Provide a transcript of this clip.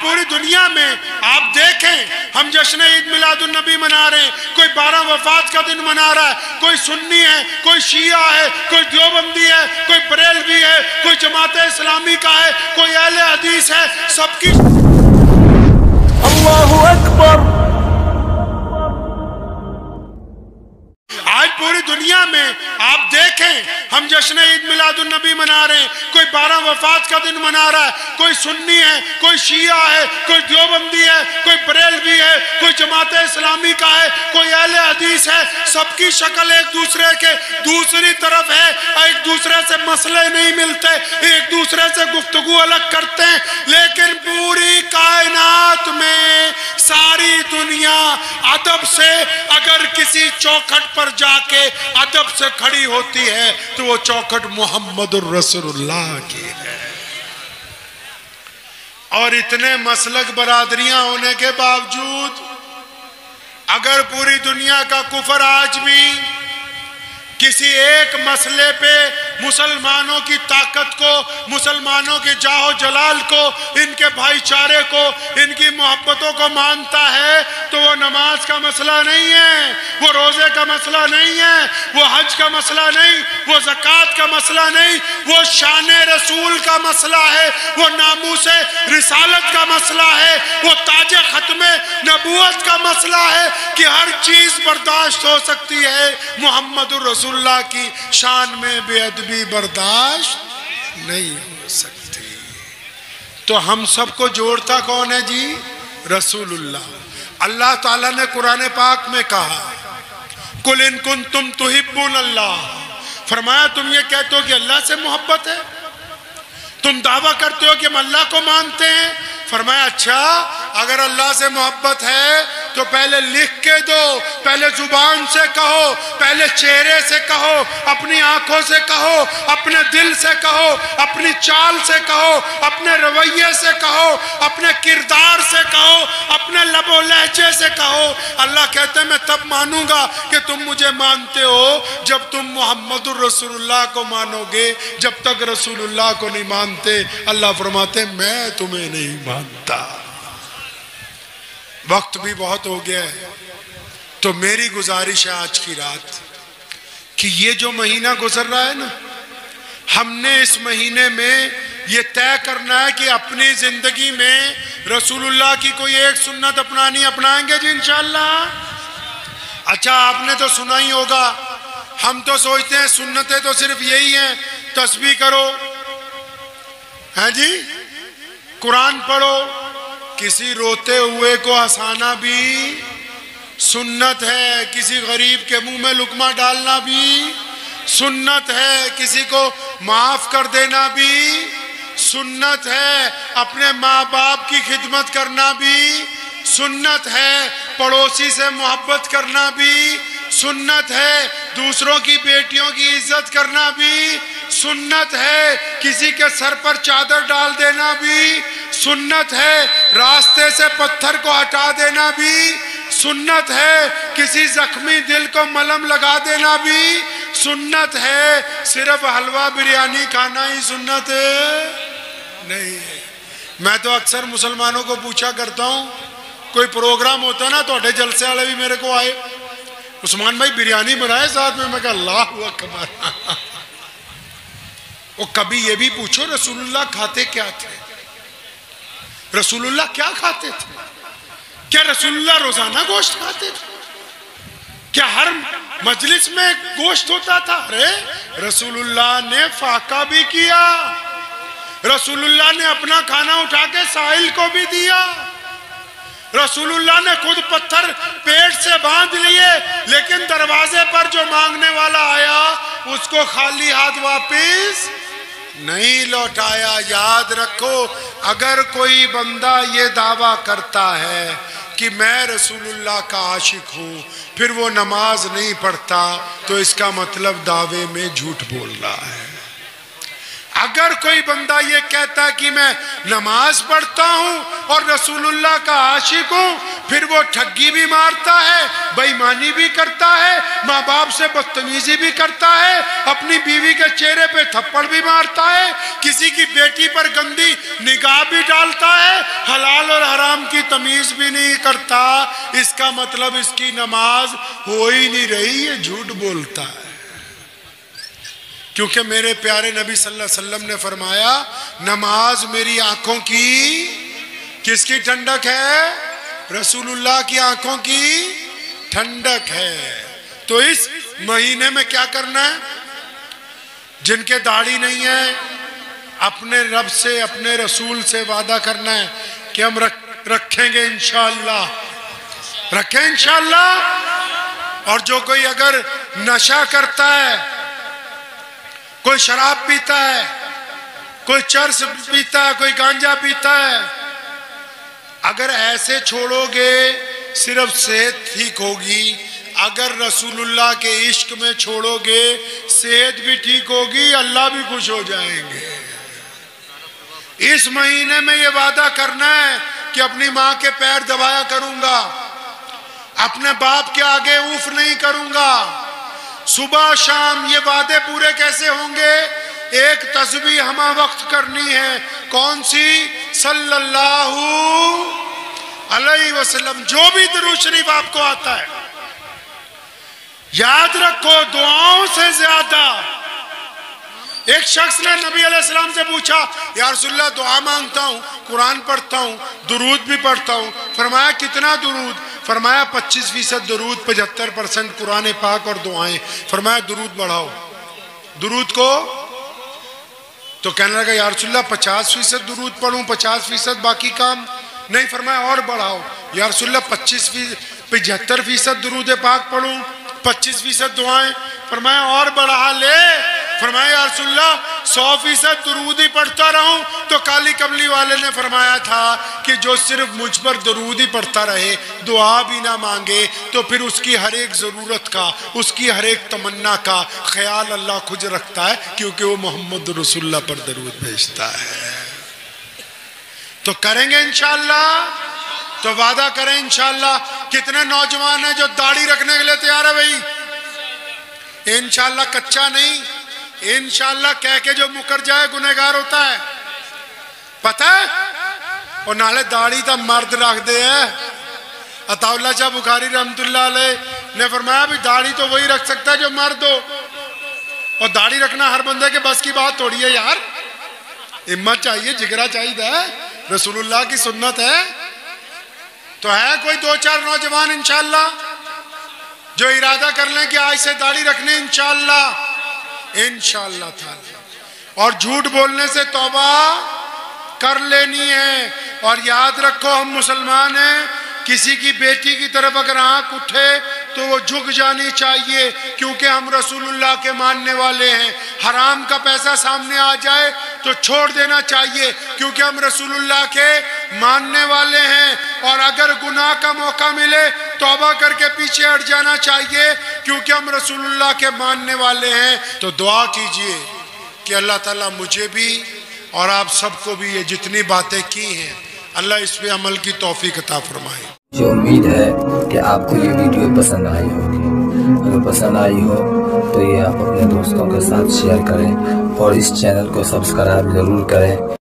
پوری دنیا میں آپ دیکھیں، ہم جشن عید میلاد النبی منا رہے ہیں، کوئی 12 وفات کا دن منا رہا ہے، کوئی سنی ہے، کوئی شیعہ ہے، کوئی دیوبندی ہے، کوئی بریلوی ہے، کوئی جماعت اسلامی کا ہے، کوئی اہل حدیث ہے، سب کی اللہ اکبر۔ آج پوری دنیا میں آپ دیکھیں، ہم جشن عید میلاد النبی منا رہے ہیں، کوئی 12 وفات کا دن منا رہا ہے، کوئی سنی ہے، کوئی شیعہ ہے، کوئی دیوبندی ہے، کوئی بریلوی ہے، کوئی جماعت اسلامی کا ہے، کوئی اہل حدیث ہے، سب کی شکل ایک دوسرے کے دوسری طرف ہے، ایک دوسرے سے مسئلے نہیں ملتے، ایک دوسرے سے گفتگو الگ کرتے ہیں، لیکن پوری کائنات میں ساری دنیا ادب سے اگر کسی چوکھٹ پر جا کے ادب سے کھڑی ہوتی ہے تو وہ چوکھٹ محمد الرسول اللہ کی ہے۔ اور اتنے مسلک برادریاں ہونے کے باوجود اگر پوری دنیا کا کفر آج بھی کسی ایک مسئلے پہ مسلمانوں کی طاقت کو، مسلمانوں کی جاہ و جلال کو، ان کے بھائی چارے کو، ان کی محبتوں کو مانتا ہے تو وہ نماز کا مسئلہ نہیں ہے، وہ روزے کا مسئلہ نہیں ہے، وہ حج کا مسئلہ نہیں، وہ زکوٰۃ کا مسئلہ نہیں، وہ شان رسول کا مسئلہ ہے، وہ ناموس رسالت کا مسئلہ ہے، وہ تاج ختم نبوت کا مسئلہ ہے کہ ہر چیز برداشت ہو سکتی ہے، محمد الرسول اللہ کی شان میں بے ادبی برداشت نہیں ہو سکتی۔ تو ہم سب کو جوڑتا کون ہے جی؟ رسول اللہ۔ اللہ تعالیٰ نے قرآن پاک میں کہا قُلْ إِن كُنْتُمْ تُحِبُّونَ اللَّهَ، فرمایا تم یہ کہتے ہو کہ اللہ سے محبت ہے، تم دعویٰ کرتے ہو کہ ہم اللہ کو مانتے ہیں، فرمایا اچھا اگر اللہ سے محبت ہے تو پہلے لکھ کے دو، پہلے زبان سے کہو، پہلے چہرے سے کہو، اپنی آنکھوں سے کہو، اپنے دل سے کہو، اپنی چال سے کہو، اپنے رویے سے کہو، اپنے کردار سے کہو، اپنے لب و لہجے سے کہو۔ اللہ کہتے ہیں میں تب مانوں گا کہ تم مجھے مانتے ہو جب تم محمد الرسول اللہ کو مانو گے، جب تک رسول اللہ کو نہیں مانتے اللہ فرماتے ہیں میں تمہیں نہیں مانتا۔ وقت بھی بہت ہو گیا ہے تو میری گزارش ہے آج کی رات کہ یہ جو مہینہ گزر رہا ہے نا، ہم نے اس مہینے میں یہ طے کرنا ہے کہ اپنی زندگی میں رسول اللہ کی کوئی ایک سنت اپنائیں گے جی انشاءاللہ۔ اچھا آپ نے تو سنا ہی ہوگا، ہم تو سوچتے ہیں سنتیں تو صرف یہی ہیں، تسبیح کرو، ہیں جی، قرآن پڑھو، کسی روتے ہوئے کو ہنسانا بھی سنت ہے، کسی غریب کے منہ میں لقمہ ڈالنا بھی سنت ہے، کسی کو معاف کر دینا بھی سنت ہے، اپنے ماں باپ کی خدمت کرنا بھی سنت ہے، پڑوسی سے محبت کرنا بھی سنت ہے، دوسروں کی بیٹیوں کی عزت کرنا بھی سنت ہے، کسی کے سر پر چادر ڈال دینا بھی سنت ہے، راستے سے پتھر کو ہٹا دینا بھی سنت ہے، کسی زخمی دل کو ملہم لگا دینا بھی سنت ہے، صرف حلوہ بریانی کھانا ہی سنت ہے نہیں ہے۔ میں تو اکثر مسلمانوں کو پوچھا کرتا ہوں، کوئی پروگرام ہوتا نا تو جلسے والے بھی میرے کو آئے، عثمان بھائی بریانی بنائے ساتھ میں کہا اللہ اکبر۔ وہ کبھی یہ بھی پوچھو رسول اللہ کھاتے کیا تھے؟ رسول اللہ کیا کھاتے تھے؟ کیا رسول اللہ روزانہ گوشت کھاتے تھے؟ کیا ہر مجلس میں گوشت ہوتا تھا؟ ارے رسول اللہ نے فاقہ بھی کیا، رسول اللہ نے اپنا کھانا اٹھا کے سائل کو بھی دیا، رسول اللہ نے خود پتھر پیٹ سے باندھ لیے، لیکن دروازے پر جو مانگنے والا آیا اس کو خالی ہاتھ واپس نہیں لوٹایا۔ یاد رکھو اگر کوئی بندہ یہ دعویٰ کرتا ہے کہ میں رسول اللہ کا عاشق ہوں پھر وہ نماز نہیں پڑھتا تو اس کا مطلب دعوے میں جھوٹ بول رہا ہے۔ اگر کوئی بندہ یہ کہتا ہے کہ میں نماز پڑھتا ہوں اور رسول اللہ کا عاشق ہوں پھر وہ ٹھگی بھی مارتا ہے، بے ایمانی بھی کرتا ہے، ماں باپ سے بدتمیزی بھی کرتا ہے، اپنی بیوی کے چہرے پہ تھپڑ بھی مارتا ہے، کسی کی بیٹی پر گندی نگاہ بھی ڈالتا ہے، حلال و کی تمیز بھی نہیں کرتا، اس کا مطلب اس کی نماز ہو ہی نہیں رہی، یہ جھوٹ بولتا ہے۔ کیونکہ میرے پیارے نبی صلی اللہ علیہ وسلم نے فرمایا نماز میری آنکھوں کی کس کی ٹھنڈک ہے؟ رسول اللہ کی آنکھوں کی ٹھنڈک ہے۔ تو اس مہینے میں کیا کرنا ہے؟ جن کے داڑھی نہیں ہے اپنے رب سے اپنے رسول سے وعدہ کرنا ہے کہ ہم رکھیں گے انشاءاللہ، رکھیں انشاءاللہ۔ اور جو کوئی اگر نشہ کرتا ہے، کوئی شراب پیتا ہے، کوئی چرس پیتا ہے، کوئی گانجا پیتا ہے، اگر ایسے چھوڑو گے صرف صحت ٹھیک ہوگی، اگر رسول اللہ کے عشق میں چھوڑو گے صحت بھی ٹھیک ہوگی، اللہ بھی خوش ہو جائیں گے۔ اس مہینے میں یہ وعدہ کرنا ہے کہ اپنی ماں کے پیر دبایا کروں گا، اپنے باپ کے آگے اوف نہیں کروں گا۔ صبح شام یہ وعدے پورے کیسے ہوں گے؟ ایک تسبیح ہمہ وقت کرنی ہے، کون سی؟ صلی اللہ علیہ وسلم۔ جو بھی درود شریف آپ کو آتا ہے یاد رکھو دعاؤں سے زیادہ۔ ایک شخص نے نبی علیہ السلام سے پوچھا یا رسول اللہ دعا مانگتا ہوں، قرآن پڑھتا ہوں، درود بھی پڑھتا ہوں، فرمایا کتنا درود؟ فرمایا 25% درود، 75% قرآن پاک اور دعائیں۔ فرمایا درود بڑھاؤ، درود کو تو کہنے لگا یا رسول اللہ 50% درود پڑھوں، 50% باقی کام نہیں؟ فرمایا اور بڑھاؤ۔ یا رسول اللہ 75% درود پاک پڑھوں، 25% دعائیں؟ فرمایا اور بڑھا لے۔ فرمایا یا رسول اللہ 100% درود ہی پڑھتا رہوں؟ تو کالی کملی والے نے فرمایا تھا کہ جو صرف مجھ پر درود ہی پڑھتا رہے، دعا بھی نہ مانگے، تو پھر اس کی ہر ایک ضرورت کا، اس کی ہر ایک تمنا کا خیال اللہ خود رکھتا ہے، کیونکہ وہ محمد رسول اللہ پر درود بھیجتا ہے۔ تو کریں گے انشاءاللہ، تو وعدہ کریں انشاءاللہ۔ کتنے نوجوان ہیں جو داڑھی رکھنے کے لیے تیار ہے بھائی؟ انشاءاللہ کچا نہیں، انشاءاللہ کہہ کے جو مکر جائے گنہگار ہوتا ہے، پتہ ہے؟ اور نالے داڑھی تا مرد رکھ دے ہے۔ عطا اللہ شاہ بخاری رحمت اللہ علیہ نے فرمایا بھی داڑھی تو وہی رکھ سکتا ہے جو مرد ہو، اور داڑھی رکھنا ہر بندے کے بس کی بات تھوڑی ہے یار، ہمت چاہیے، جگرا چاہیے، رسول اللہ کی سنت ہے۔ تو ہے کوئی 2-4 نوجوان انشاءاللہ جو ارادہ کر لیں کہ آج سے داڑھی رکھنے انشاءاللہ، انشاءاللہ تعالی، اور جھوٹ بولنے سے توبہ کر لینی ہے۔ اور یاد رکھو ہم مسلمان ہیں، کسی کی بیٹی کی طرف اگر آنکھ اٹھے تو وہ جھک جانی چاہیے، کیونکہ ہم رسول اللہ کے ماننے والے ہیں۔ حرام کا پیسہ سامنے آ جائے تو چھوڑ دینا چاہیے، کیونکہ ہم رسول اللہ کے ماننے والے ہیں۔ اور اگر گناہ کا موقع ملے توبہ کر کے پیچھے ہٹ جانا چاہیے، کیونکہ ہم رسول اللہ کے ماننے والے ہیں۔ تو دعا کیجئے کہ اللہ تعالیٰ مجھے بھی اور آپ سب کو بھی یہ جتنی باتیں کی ہیں اللہ اس پہ عمل کی توفیق عطا فرمائے۔ مجھے امید ہے کہ آپ کو یہ ویڈیو پسند آئی ہوگی۔ اگر پسند آئی ہو تو یہ آپ اپنے دوستوں کے ساتھ شیئر کریں اور اس چینل کو سبسکرائب ضرور کریں۔